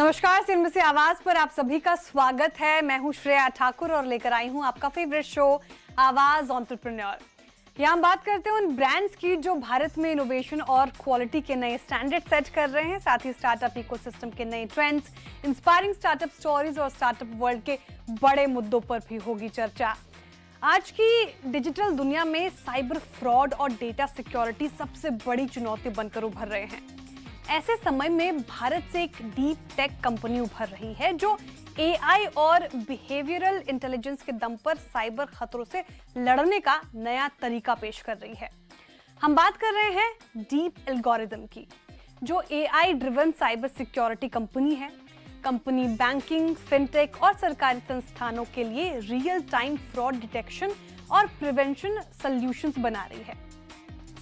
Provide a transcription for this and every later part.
नमस्कार, सीएनबीसी आवाज पर आप सभी का स्वागत है। मैं हूं श्रेया ठाकुर और लेकर आई हूं आपका फेवरेट शो आवाज एंटरप्रेन्योर। यहाँ हम बात करते हैं उन ब्रांड्स की जो भारत में इनोवेशन और क्वालिटी के नए स्टैंडर्ड सेट कर रहे हैं, साथ ही स्टार्टअप इकोसिस्टम के नए ट्रेंड्स, इंस्पायरिंग स्टार्टअप स्टोरीज और स्टार्टअप वर्ल्ड के बड़े मुद्दों पर भी होगी चर्चा। आज की डिजिटल दुनिया में साइबर फ्रॉड और डेटा सिक्योरिटी सबसे बड़ी चुनौती बनकर उभर रहे हैं। ऐसे समय में भारत से एक डीप टेक कंपनी उभर रही है जो एआई और बिहेवियरल इंटेलिजेंस के दम पर साइबर खतरों से लड़ने का नया तरीका पेश कर रही है। हम बात कर रहे हैं डीप एल्गोरिदम की, जो AI driven cyber security company है। कंपनी बैंकिंग, फिनटेक और सरकारी संस्थानों के लिए रियल टाइम फ्रॉड डिटेक्शन और प्रिवेंशन सॉल्यूशंस बना रही है।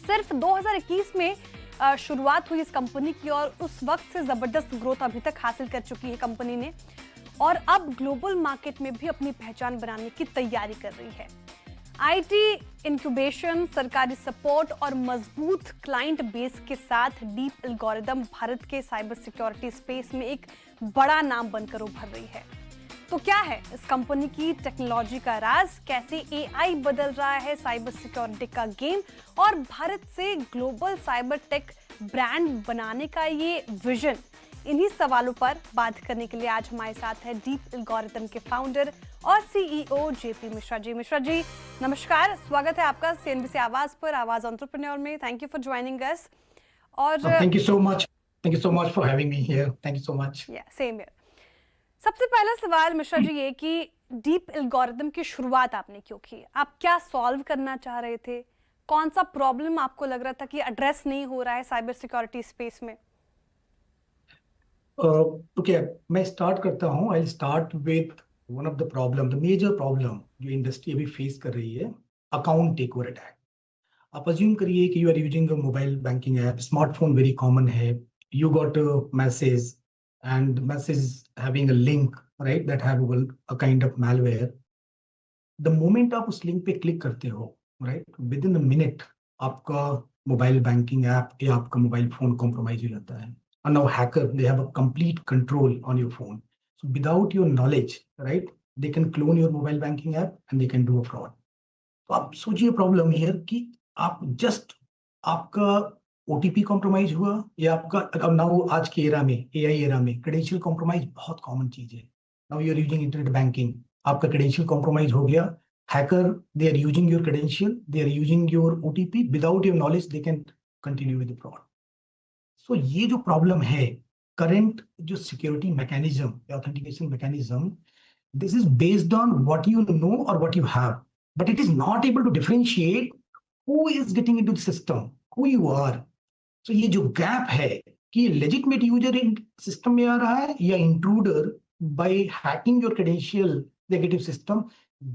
सिर्फ 2021 में शुरुआत हुई इस कंपनी की और उस वक्त से जबरदस्त ग्रोथ अभी तक हासिल कर चुकी है कंपनी ने, और अब ग्लोबल मार्केट में भी अपनी पहचान बनाने की तैयारी कर रही है। आईटी इंक्यूबेशन, सरकारी सपोर्ट और मजबूत क्लाइंट बेस के साथ डीप एल्गोरिदम भारत के साइबर सिक्योरिटी स्पेस में एक बड़ा नाम बनकर उभर रही है। तो क्या है इस कंपनी की टेक्नोलॉजी का राज, कैसे एआई बदल रहा है साइबर सिक्योरिटी का गेम, और भारत से ग्लोबल साइबर टेक ब्रांड बनाने का ये विजन, इन्हीं सवालों पर बात करने के लिए आज हमारे साथ है डीप एल्गोरिदम के फाउंडर और सीईओ जेपी मिश्रा जी। मिश्रा जी नमस्कार, स्वागत है आपका सीएनबीसी आवाज पर, आवाज एंटरप्रेन्योर में। Thank you for joining us. और thank you so much for having me here. Thank you so much. Same here. सबसे पहला सवाल मिश्रा जी ये कि डीप एल्गोरिदम की शुरुआत आपने क्यों की? आप क्या सॉल्व करना चाह रहे थे? कौन सा प्रॉब्लम आपको लग रहा था कि एड्रेस नहीं हो रहा है साइबर सिक्योरिटी स्पेस में? ओके, मैं स्टार्ट करता हूँ। I start with one of the problem, the major problem जो इंडस्ट्री अभी फेस कर रही है, अकाउंट टेक ओवर अटैक। आप अज्यूम करिए कि you are using a mobile banking app, smartphone very common है, you got a message and message having a link, right, that have a kind of malware. The moment आप उस link पे click करते हो, right, within a minute आपका mobile banking app या आपका mobile phone compromise हो जाता है। and now hacker, they have a complete control on your phone, so without your knowledge, right, they can clone your mobile banking app and they can do a fraud. तो आप सोचिए problem here कि आप just आपका OTP compromise हुआ या आपका, अब नाउ आज के एरा में, एआई एरा में क्रेडेंशियल कॉम्प्रोमाइज बहुत कॉमन चीज है। Now you are using internet banking, आपका क्रेडेंशियल कॉम्प्रोमाइज हो गया, hacker they are using your credential, they are using your OTP, without your knowledge they can continue with the fraud. So ये जो problem है, current जो security mechanism, authentication mechanism, this is based on what you know or what you have, but it is not able to differentiate who is getting into the system, who you are. So ये जो gap है कि legitimate user in system में आ रहा है या intruder by hacking your credential negative system,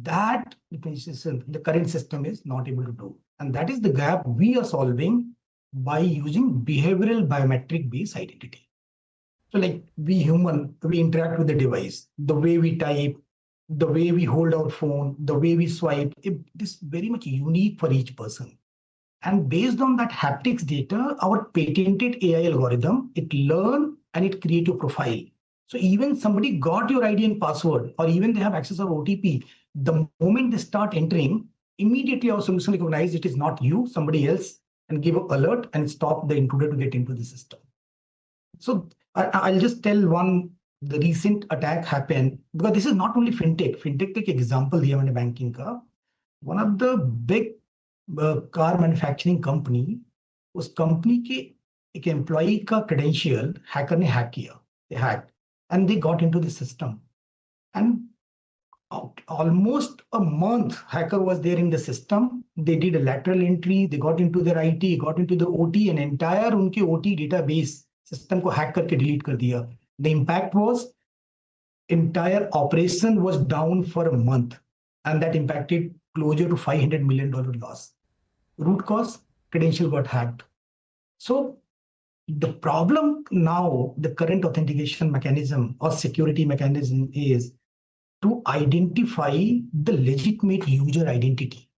that differentiation the current system is not able to do, and that is the gap we are solving by using behavioral biometric based identity. So like we human, we interact with the device, the way we type, the way we hold our phone, the way we swipe, this is very much unique for each person. And based on that haptics data, our patented AI algorithm, it learn and it create a profile. So even somebody got your ID and password, or even they have access of OTP, the moment they start entering, immediately our solution recognize it is not you, somebody else, and give an alert and stop the intruder to get into the system. So I'll just tell one, the recent attack happened because this is not only fintech का एक example दिया मैंने banking का। One of the big car manufacturing company, उस company के एक employee का credential hacker ने हैक किया, they hacked and they got into the system, and almost a month hacker was there in the system. They did a lateral entry, they got into their IT, got into the OT, and entire उनके OT database system को hack करके delete कर दिया। The impact was entire operation was down for a month, and that impacted closer to $500 million loss. Root cause, credential got hacked. So the problem now, the current authentication mechanism or security mechanism is to identify the legitimate user identity.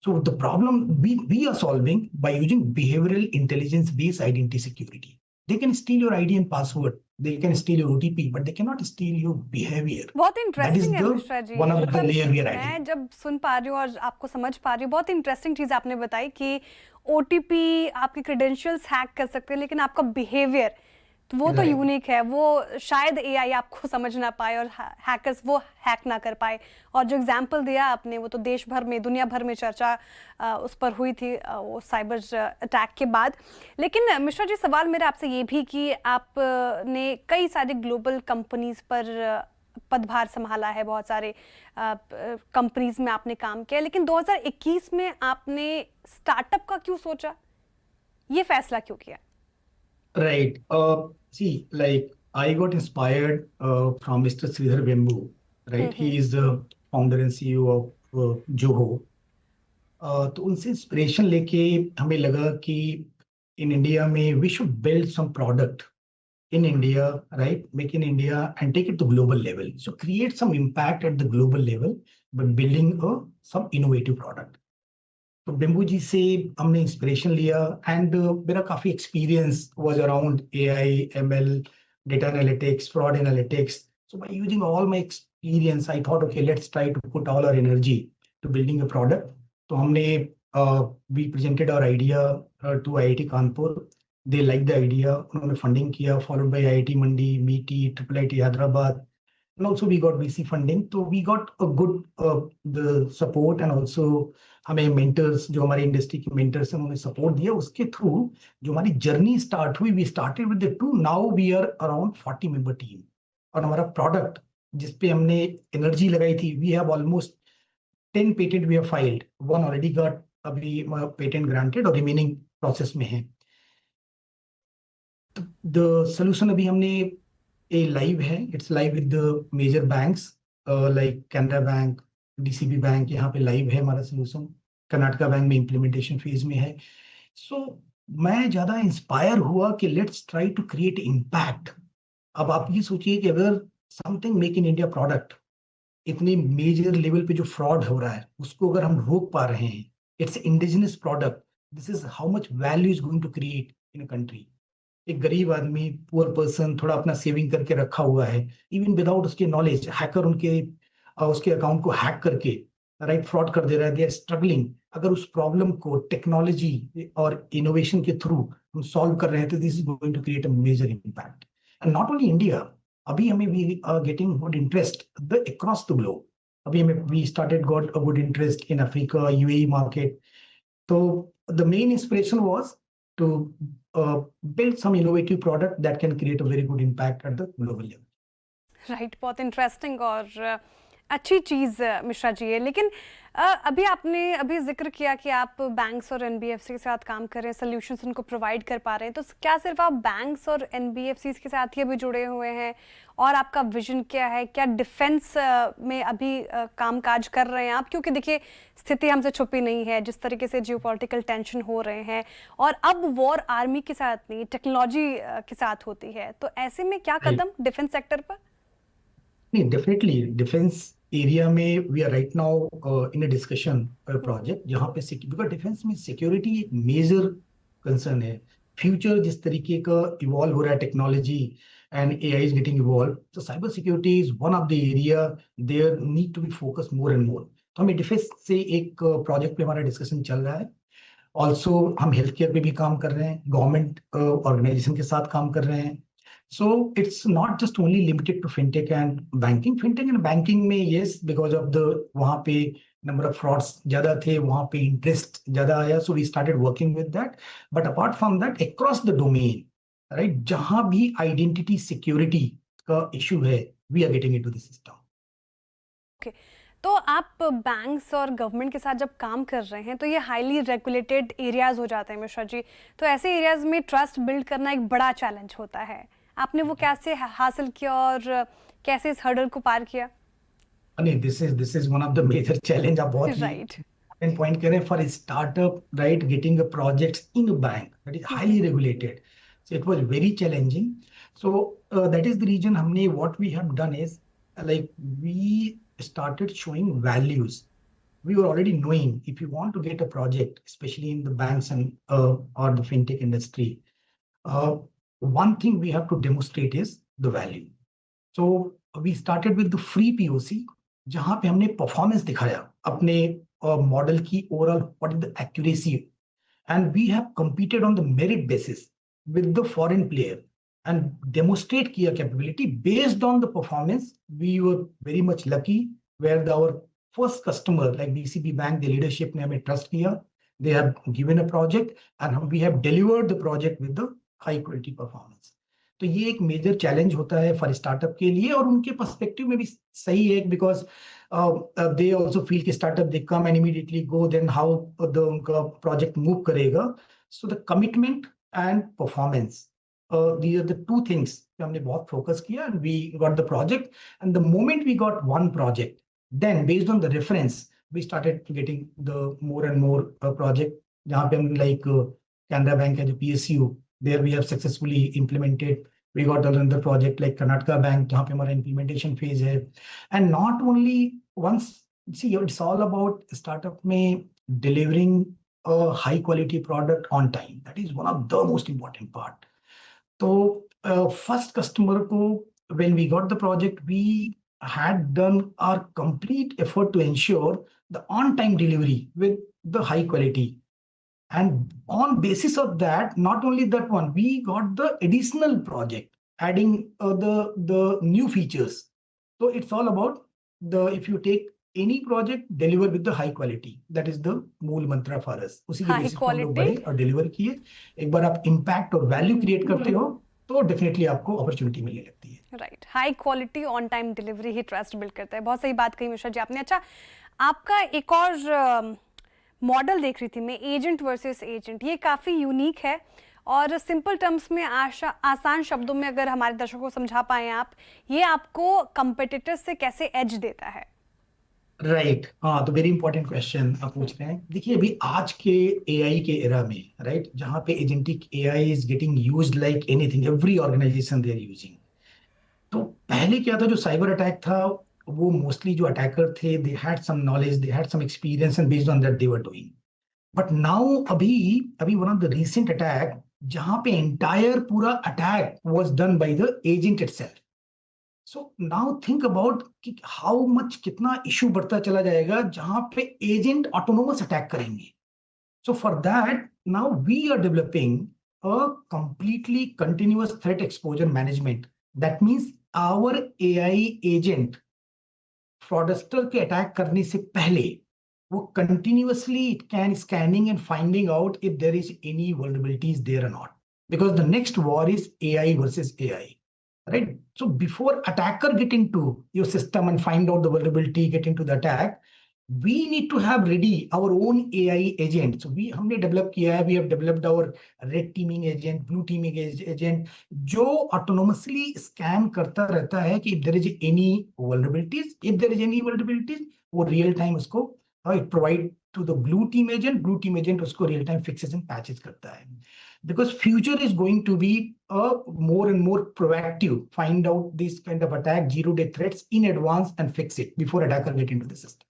So the problem we are solving by using behavioral intelligence based identity security. They can steal your ID and password. They can steal your OTP, but they cannot steal your behavior. बहुत That is interesting है the Mishra ji, one of the मतलब layer we are adding. मैं जब सुन पा रही हूँ और आपको समझ पा रही हूँ, बहुत इंटरेस्टिंग चीज़ आपने बताई कि ओटीपी आपके क्रेडेंशियल्स हैक कर सकते हैं, लेकिन आपका बिहेवियर वो तो Right. यूनिक है, वो शायद एआई आपको समझ ना पाए और हैकर्स वो हैक ना कर पाए। और जो एग्जांपल दिया आपने वो तो देश भर में, दुनिया भर में चर्चा उस पर हुई थी वो साइबर अटैक के बाद। लेकिन मिश्रा जी, सवाल मेरा आपसे ये भी कि आपने कई सारे ग्लोबल कंपनीज पर पदभार संभाला है, बहुत सारे कंपनीज में आपने काम किया, लेकिन 2021 में आपने स्टार्टअप का क्यों सोचा, ये फैसला क्यों किया? Right. See, like I got inspired from Mr. Sridhar Vembu, right? He is the founder and CEO of Zoho. तो उनसे इंस्पिरेशन लेके हमें लगा कि इन इंडिया में we should build some product in India, right? Make in India and take it to global level. So create some impact at the global level by building some innovative product. तो बिम्बू जी से हमने inspiration लिया and मेरा काफी experience was around AI, ML, data analytics, fraud analytics. So by using all my experience I thought okay let's try to put all our energy to building a product. तो हमने we presented our idea to IIT Kanpur. They like the idea, उन्होंने funding किया, followed by IIT Mandi, मीटी, triple IT Hyderabad. And also we got VC funding, so we got a good the support and also हमें mentors, जो हमारे industry के mentors हैं, उन्होंने support दिया. उसके थ्रू जो हमारी जर्नी स्टार्ट हुई, we started with the 2, now we are around 40 member team. और हमारा प्रोडक्ट जिसपे हमने एनर्जी लगाई थी, we have almost 10 patent we have filed, 1 already got अभी patent granted और remaining process में है. The solution अभी हमने लाइव है, it's live with the major banks like Canara bank, DCB bank, यहाँ पे लाइव है हमारा सोल्यूशन. कर्नाटका बैंक में इम्प्लीमेंटेशन फेज में है. सो मैं ज्यादा इंस्पायर हुआ कि let's try to create impact. अब आप ये सोचिए कि अगर something make in India product इतने मेजर लेवल पे जो फ्रॉड हो रहा है उसको अगर हम रोक पा रहे हैं, it's indigenous product, this is how much value is going to create in a country. एक गरीब आदमी, पुअर पर्सन, थोड़ा अपना सेविंग करके रखा हुआ है, इवन विदाउट उसके नॉलेज हैकर उसके अकाउंट को हैक करके राइट फ्रॉड कर दे रहा है. They are struggling. अगर उस प्रॉब्लम को टेक्नोलॉजी और इनोवेशन के थ्रू हम सॉल्व कर रहे हैं तो this is going to create a major impact. And not only India, अभी हमें we are getting good interest the across the globe. अभी हमें we started got a good interest in Africa, UAE market. तो the main inspiration was to build some innovative product that can create a very good impact at the global level. Right, बहुत interesting और अच्छी चीज़ मिश्रा जी है। लेकिन अभी आपने जिक्र किया कि आप बैंक्स और एनबीएफसी के साथ काम कर रहे हैं, सोल्यूशंस उनको प्रोवाइड कर पा रहे हैं, तो क्या सिर्फ आप बैंक्स और एनबीएफसी के साथ ही अभी जुड़े हुए हैं और आपका विजन क्या है? क्या डिफेंस में अभी कामकाज कर रहे हैं आप? क्योंकि देखिए स्थिति हमसे छुपी नहीं है, जिस तरीके से जियोपॉलिटिकल टेंशन हो रहे हैं और अब वॉर आर्मी के साथ नहीं टेक्नोलॉजी के साथ होती है, तो ऐसे में क्या कदम डिफेंस सेक्टर पर? नहीं, डेफिनेटली डिफेंस एरिया में we are right now in a discussion project जहाँ पे बिकॉज डिफेंस में सिक्योरिटी एक मेजर कंसर्न है. फ्यूचर जिस तरीके का इवॉल्व हो रहा है technology and AI is getting evolve, तो cyber security is one of the area there need to be focus more and more. तो हमें डिफेंस से एक प्रोजेक्ट पे हमारा डिस्कशन चल रहा है. ऑल्सो हम हेल्थ केयर पे भी काम कर रहे हैं, गवर्नमेंट ऑर्गेनाइजेशन के साथ काम कर रहे हैं. So it's not just only limited to fintech and banking. Fintech and banking में yes, because of the वहाँ पे number of frauds ज़्यादा थे, वहाँ पे interest ज़्यादा आया, so we started working with that. But apart from that, across the domain, right, जहाँ भी identity security का issue है, we are getting into the system. Okay. तो आप बैंक्स और गवर्नमेंट के साथ जब काम कर रहे हैं तो ये हाईली रेगुलेटेड एरियाज हो जाते हैं मिश्रा जी, तो ऐसे एरियाज में ट्रस्ट बिल्ड करना एक बड़ा चैलेंज होता है. आपने वो कैसे हासिल किया और कैसे इस हर्डल को पार किया? नहीं, this is one of the major challenge. आप बहुत ही point कर रहे हैं. For a startup, right, getting a project in a bank that is highly regulated, so it was very challenging. So that is the reason हमने what we have done is like we started showing values. We were already knowing if you want to get a project, especially in the banks and or the fintech industry, one thing we have to demonstrate is the value. So we started with the free POC, जहां पे हमने performance दिखाया अपने model की overall what is the accuracy, and we have competed on the merit basis with the foreign player and demonstrate kiya capability based on the performance. We were very much lucky where our first customer like DCB Bank, the leadership ने हमें trust किया. They have given a project and we have delivered the project with the high quality performance. तो ये एक major challenge होता है for startup के लिए, और उनके पर्सपेक्टिव में भी सही है, बिकॉज दे आल्सो फील कि startup they come and immediately go, then how the उनका प्रोजेक्ट मूव करेगा. So the commitment and performance, these are the two things हमने बहुत फोकस किया, and we got the project. And the moment we got one project, then based on the reference we started getting the more and more project. जहाँ पे हम like Canara Bank है जो PSU, there we have successfully implemented. We got another project like Karnataka Bank, जहाँ पे हमारा implementation phase है. And not only once, see, it's all about startup में delivering a high quality product on time. That is one of the most important part. So first customer को, when we got the project, we had done our complete effort to ensure the on-time delivery with the high quality. And on basis of that, not only that one, we got the additional project adding the new features. So it's all about the, if you take any project, deliver with the high quality. That is the मूल मंत्र for us. उसी के basis पे हम लोग बढ़े और deliver किए. एक बार आप इम्पैक्ट और वैल्यू क्रिएट करते हो तो डेफिनेटली आपको अपॉर्चुनिटी मिलने लगती है. Right, high quality on time delivery he trust build करता है. बहुत सही बात कही मिश्रा जी आपने. अच्छा, आपका एक और मॉडल देख रही थी मैं, एजेंट वर्सेस एजेंट. ये काफ़ी यूनिक है और सिंपल टर्म्स में आसान शब्दों में अगर हमारे दर्शकों को समझा पाए आप, ये आपको कंपेटिटर्स से कैसे एज देता है? राइट, हाँ, तो वेरी इंपॉर्टेंट क्वेश्चन आप पूछ रहे हैं. देखिए, अभी आज के एआई के एरा में, राइट, जहाँ पे agentic AI is getting used like anything, every organisation they are using. तो पहले क्या था, जो साइबर अटैक था, वो मोस्टली जो अटैकर थे, they had some knowledge, they had some experience, and based on that they were doing. But now अभी one of the recent attack, जहां पे एंटायर पूरा attack was done by the agent itself. So now think about कि how much, कितना issue बढ़ता चला जाएगा जहां पे एजेंट ऑटोनोमस अटैक करेंगे. So for that, now we are developing a completely continuous threat exposure management. That means our AI agent fraudster के attack करने से पहले वो continuously it can scanning and finding out if there is any vulnerabilities there or not. Because the next war is AI versus AI, right? So before attacker get into your system and find out the vulnerability, get into the attack, we need to have ready our own AI agent. So हमने develop किया है, we have developed our red teaming agent, blue teaming agent, जो autonomously scan करता रहता है कि if there is any vulnerabilities, वो real time उसको it provide to the blue team agent उसको real time fixes and patches करता है. Because future is going to be a more and more proactive, find out this kind of attack, 0-day threats in advance and fix it before attacker get into the system.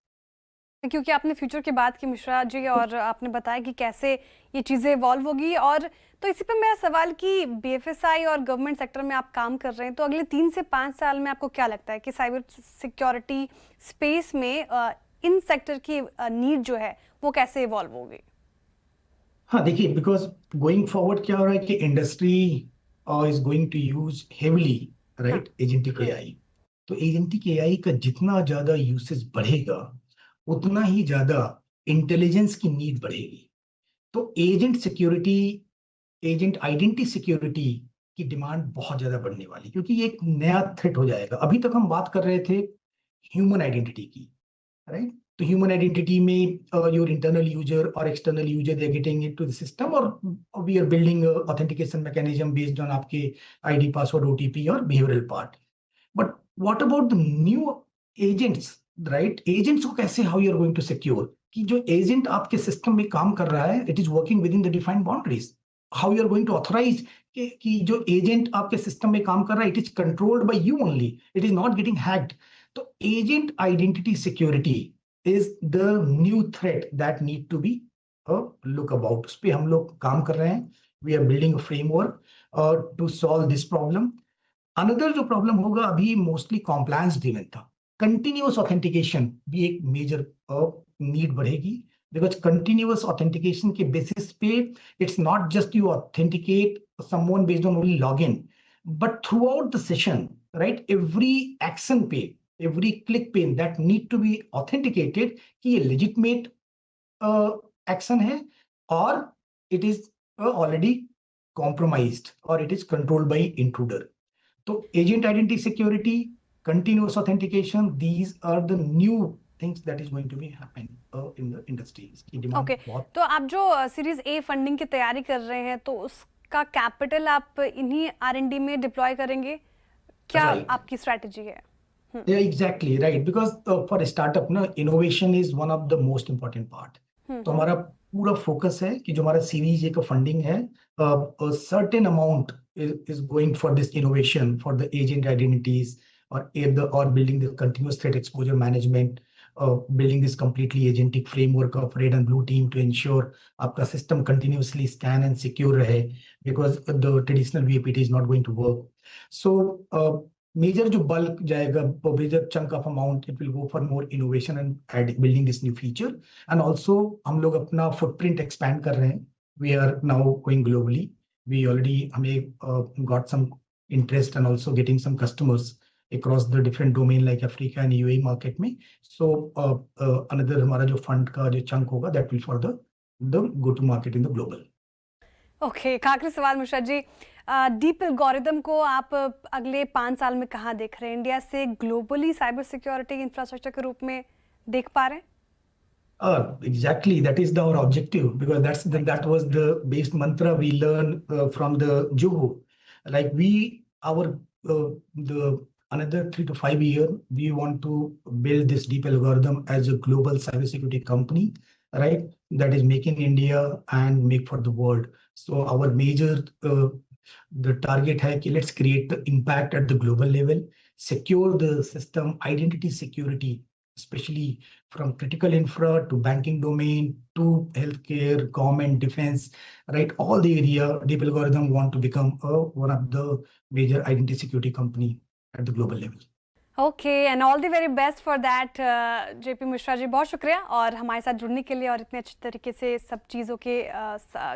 क्योंकि आपने future की बात की मिश्रा जी, और आपने बताया कि कैसे ये चीज़ें इवॉल्व होगी, और तो इसी पे मेरा सवाल कि बीएफएसआई और गवर्नमेंट सेक्टर में आप काम कर रहे हैं, तो अगले 3 से 5 साल में आपको क्या लगता है कि साइबर सिक्योरिटी स्पेस में इन सेक्टर की नीड जो है वो कैसे इवॉल्व होगी? हाँ, देखिए, बिकॉज गोइंग फॉरवर्ड क्या हो रहा है कि industry is going to use heavily, right, agentic AI. तो एजेंटिक एआई का जितना ज्यादा यूसेज बढ़ेगा उतना ही ज्यादा इंटेलिजेंस की नीड बढ़ेगी. तो agent security, agent identity security की डिमांड बहुत ज्यादा बढ़ने वाली, क्योंकि ये एक नया थ्रेट हो जाएगा. अभी तक हम बात कर रहे थे ह्यूमन आइडेंटिटी की, राइट. तो ह्यूमन आइडेंटिटी में योर इंटरनल यूजर और external user they getting into the system, और we are building authentication mechanism based on आपके आईडी, पासवर्ड, ओटीपी और behavioural part. But what about the new agents, right? Agents को कैसे, how you are going to secure कि जो agent आपके system में काम कर रहा है, it is working within the defined boundaries. How you are going to authorise कि जो एजेंट आपके सिस्टम में काम कर रहा है, it is controlled by you only, it is not getting hacked. तो agent identity security is the new threat that need to be a look about. उस पे हम लोग काम कर रहे हैं. We are building a framework. to solve this problem. Another जो प्रॉब्लम होगा अभी मोस्टली कॉम्प्लायंस ड्रिवन था. कंटिन्यूअस ऑथेंटिकेशन भी एक मेजर नीड बढ़ेगी, बिकॉज कंटिन्यूअस ऑथेंटिकेशन के बेसिस पे it's not just you authenticate someone based on only login, but throughout the session, right, every action पे, एवरी क्लिक पे that need to be authenticated कि ये legitimate action है और it is already compromised or it is controlled by intruder. So agent identity security, continuous authentication, these are the new things that is going to be happening in the industry. इसकी demand okay, बहुत. तो आप जो series A funding की तैयारी कर रहे हैं तो उसका कैपिटल आप इन्हीं R&D में डिप्लॉय करेंगे, क्या Right. आपकी स्ट्रेटजी है? Yeah, exactly right. Because for a startup, ना, innovation is one of the most important part. तो हमारा पूरा फोकस है कि जो हमारा सीरीज ए का फंडिंग है, certain amount is going for this innovation, for the agent identities और building the continuous threat exposure management, building this completely agentic framework of red and blue team to ensure आपका system continuously scan and secure रहे, because the traditional VAPT is not going to work. So major जो bulk जाएगा, major chunk of amount, it will go for more innovation and building this new feature. And also हम लोग अपना footprint expand कर रहे हैं. We are now going globally. We already हमें got some interest and also getting some customers across the different domain like Africa and UAE market में. So another हमारा जो फंड का जो चंक होगा, that will for the go to market in the global. Okay, आखिरी सवाल Mishra ji, deep algorithm को आप अगले 5 साल में कहाँ देख रहे हैं? इंडिया से ग्लोबली साइबर सिक्योरिटी इंफ्रास्ट्रक्चर के रूप में देख पा रहे हैं? Exactly, that is our objective, because that was the base mantra we learned from the Juhu. Like the another 3 to 5 years, we want to build this deep algorithm as a global cybersecurity company, right? That is making India and make for the world. So our major the target है कि let's create the impact at the global level, secure the system, identity security, especially from critical infra to banking domain to healthcare, government, defense, right? All the area, deep algorithm want to become one of the major identity security company at the global level. Okay, and all the very best for that. JP Mishra ji, बहुत शुक्रिया और हमारे साथ जुड़ने के लिए और इतने अच्छे तरीके से सब चीज़ों के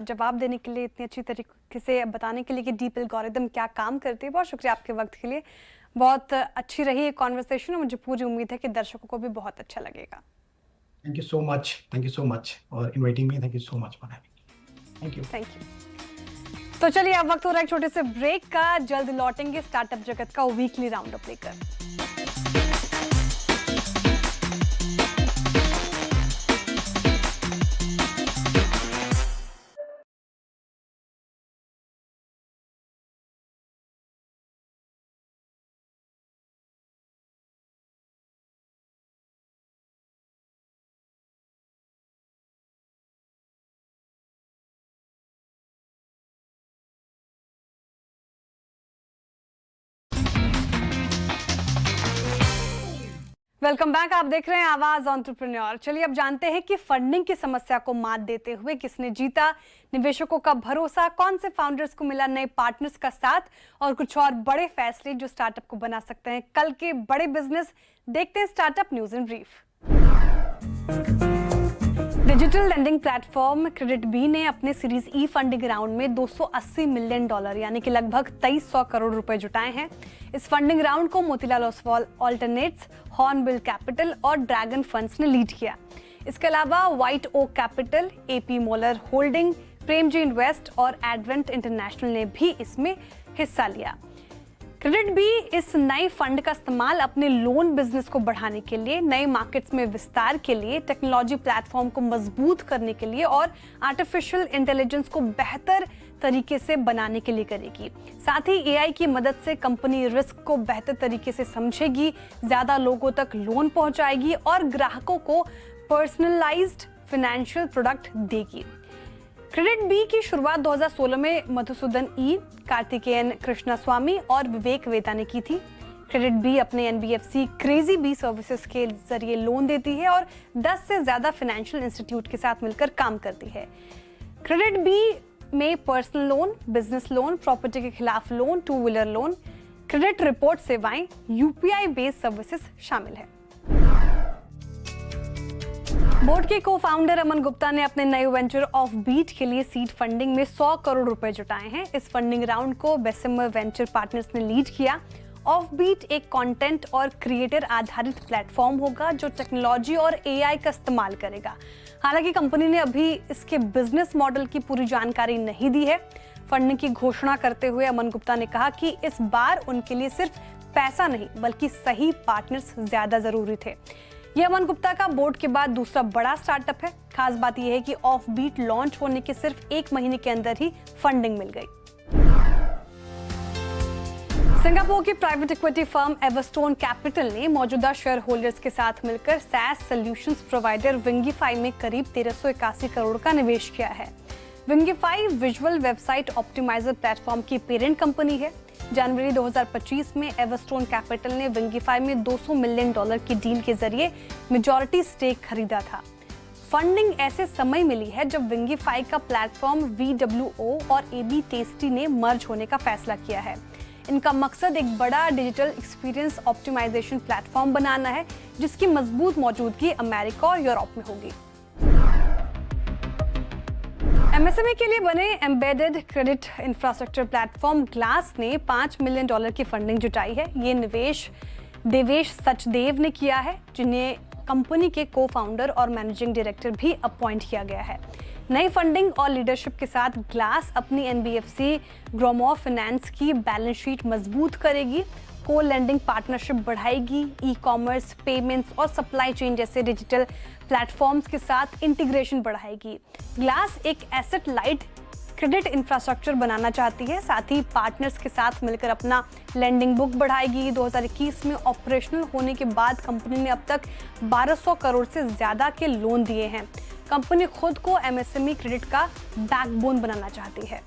जवाब देने के लिए, इतने अच्छी तरीके से बताने के लिए कि डीप एल्गोरिदम क्या काम करती है. बहुत शुक्रिया आपके वक्त के लिए. बहुत अच्छी रही ये कॉन्वर्सेशन और मुझे पूरी उम्मीद है कि दर्शकों को भी बहुत अच्छा लगेगा. Thank you so much for inviting me. Thank you so much for having me. Thank you. Thank you. तो चलिए, अब वक्त हो रहा है एक छोटे से ब्रेक का. जल्द लौटेंगे स्टार्टअप जगत का वीकली राउंड अप लेकर. Welcome back. आप देख रहे हैं आवाज एंटरप्रेन्योर. चलिए, अब जानते हैं कि फंडिंग की समस्या को मात देते हुए किसने जीता निवेशकों का भरोसा, कौन से फाउंडर्स को मिला नए पार्टनर्स का साथ और कुछ और बड़े फैसले जो स्टार्टअप को बना सकते हैं कल के बड़े बिजनेस. देखते हैं startup news in brief. Digital lending platform CreditBee ने अपने सीरीज ई फंडिंग राउंड में $280 मिलियन यानी कि लगभग 2300 करोड़ रुपए जुटाए हैं. इस फंडिंग राउंड को Motilal Oswal Alternates, Hornbill Capital और ड्रैगन फंड्स ने लीड किया. इसके अलावा White Oak Capital, AP Moller Holding, Premji Invest और एडवेंट इंटरनेशनल ने भी इसमें हिस्सा लिया. क्रेडिट बी इस नए फंड का इस्तेमाल अपने लोन बिजनेस को बढ़ाने के लिए, नए मार्केट्स में विस्तार के लिए, टेक्नोलॉजी प्लेटफॉर्म को मजबूत करने के लिए और आर्टिफिशियल इंटेलिजेंस को बेहतर तरीके से बनाने के लिए करेगी. साथ ही एआई की मदद से कंपनी रिस्क को बेहतर तरीके से समझेगी, ज्यादा लोगों तक लोन पहुंचाएगी और ग्राहकों को पर्सनलाइज्ड फाइनेंशियल प्रोडक्ट देगी. क्रेडिट बी की शुरुआत 2016 में मधुसूदन ई, कार्तिकेयन कृष्णास्वामी और विवेक वेदा ने की थी. क्रेडिट बी अपने एनबीएफसी क्रेजी बी सर्विसेज के जरिए लोन देती है और 10 से ज्यादा फाइनेंशियल इंस्टीट्यूट के साथ मिलकर काम करती है. क्रेडिट बी में personal loan, business loan, property के खिलाफ loan, two wheeler loan, credit report सेवाएं, यूपीआई बेस्ड सर्विसेज शामिल है। बोर्ड के को फाउंडर अमन गुप्ता ने अपने नए वेंचर ऑफ बीट के लिए सीड फंडिंग में 100 करोड़ रुपए जुटाए हैं। इस फंडिंग राउंड को बेसिमर वेंचर पार्टनर्स ने लीड किया। ऑफ बीट एक कंटेंट और क्रिएटर आधारित प्लेटफॉर्म होगा जो टेक्नोलॉजी और एआई का इस्तेमाल करेगा। हालांकि कंपनी ने अभी इसके बिजनेस मॉडल की पूरी जानकारी नहीं दी है। फंडिंग की घोषणा करते हुए अमन गुप्ता ने कहा कि इस बार उनके लिए सिर्फ पैसा नहीं बल्कि सही पार्टनर्स ज्यादा जरूरी थे। यह अमन गुप्ता का बोर्ड के बाद दूसरा बड़ा स्टार्टअप है। खास बात यह है कि ऑफ बीट लॉन्च होने के सिर्फ 1 महीने के अंदर ही फंडिंग मिल गई। सिंगापुर की private equity firm Everstone capital ने मौजूदा शेयर होल्डर्स के साथ मिलकर SaaS सॉल्यूशंस प्रोवाइडर विंगीफाई में करीब 1381 करोड़ का निवेश किया है। विंगीफाई विजुअल वेबसाइट ऑप्टिमाइजर प्लेटफॉर्म की पेरेंट कंपनी है। जनवरी 2025 में एवरस्टोन कैपिटल ने विंगीफाई में $200 मिलियन की डील के जरिए मेजॉरिटी स्टेक खरीदा था। फंडिंग ऐसे समय मिली है जब विंगीफाई का प्लेटफॉर्म VWO और AB टेस्टी ने मर्ज होने का फैसला किया है। इनका मकसद एक बड़ा डिजिटल एक्सपीरियंस ऑप्टिमाइजेशन प्लेटफॉर्म बनाना है जिसकी मजबूत मौजूदगी अमेरिका और यूरोप में होगी। MSME के लिए बने embedded credit infrastructure platform glass ने $5 मिलियन की फंडिंग जुटाई है। ये निवेश देवेश सचदेव ने किया है, जिन्हें कंपनी के को फाउंडर और मैनेजिंग डायरेक्टर भी अपॉइंट किया गया है। नई फंडिंग और लीडरशिप के साथ ग्लास अपनी NBFC ग्रोमो फाइनेंस की बैलेंस शीट मजबूत करेगी, को लेंडिंग पार्टनरशिप बढ़ाएगी, ई-कॉमर्स, पेमेंट्स और सप्लाई चेन जैसे डिजिटल प्लेटफॉर्म्स के साथ इंटीग्रेशन बढ़ाएगी। ग्लास एक एसेट लाइट क्रेडिट इंफ्रास्ट्रक्चर बनाना चाहती है, साथ ही पार्टनर्स के साथ मिलकर अपना लेंडिंग बुक बढ़ाएगी। 2021 में ऑपरेशनल होने के बाद कंपनी ने अब तक 1200 करोड़ से ज्यादा के लोन दिए हैं। कंपनी खुद को MSME क्रेडिट का बैकबोन बनाना चाहती है।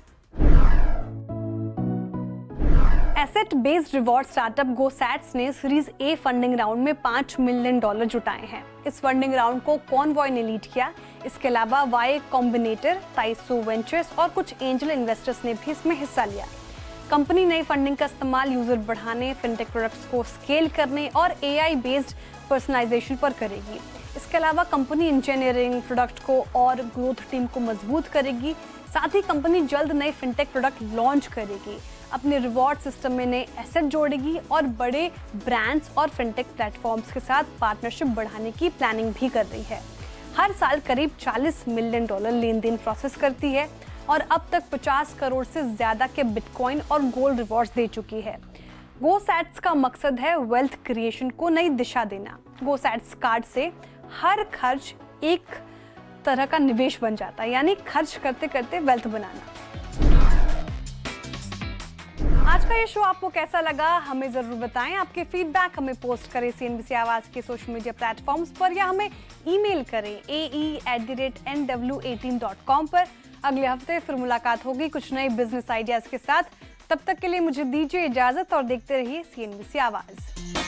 एसेट बेस्ड रिवॉर्ड स्टार्टअप गोसैट्स ने सीरीज A फंडिंग राउंड में $5 मिलियन जुटाए हैं। इस फंडिंग राउंड को कॉनवॉय ने लीड किया। इसके अलावा वाई कॉम्बिनेटर, ताइसो वेंचर्स और कुछ एंजल इन्वेस्टर्स ने भी इसमें हिस्सा लिया। कंपनी नई फंडिंग का इस्तेमाल यूजर बढ़ाने, फिनटेक प्रोडक्ट्स को स्केल करने और AI बेस्ड पर्सनलाइजेशन पर करेगी। इसके अलावा कंपनी इंजीनियरिंग, प्रोडक्ट को और ग्रोथ टीम को मजबूत करेगी। साथ ही कंपनी जल्द नए फिनटेक प्रोडक्ट लॉन्च करेगी, अपने रिवॉर्ड सिस्टम में नए एसेट जोड़ेगी और बड़े ब्रांड्स और फिनटेक प्लेटफॉर्म्स के साथ पार्टनरशिप बढ़ाने की प्लानिंग भी कर रही है। हर साल करीब $40 मिलियन लेन देन प्रोसेस करती है और अब तक 50 करोड़ से ज्यादा के बिटकॉइन और गोल्ड रिवॉर्ड्स दे चुकी है। गोसैट्स का मकसद है वेल्थ क्रिएशन को नई दिशा देना। गोसैट्स कार्ड से हर खर्च एक तरह का निवेश बन जाता है, यानी खर्च करते करते वेल्थ बनाना। आज का ये शो आपको कैसा लगा हमें जरूर बताएं। आपके फीडबैक हमें पोस्ट करें CNBC आवाज के सोशल मीडिया प्लेटफॉर्म्स पर या हमें ईमेल करें ae@nw18.com पर। अगले हफ्ते फिर मुलाकात होगी कुछ नए बिजनेस आइडियाज के साथ। तब तक के लिए मुझे दीजिए इजाजत और देखते रहिए CNBC आवाज।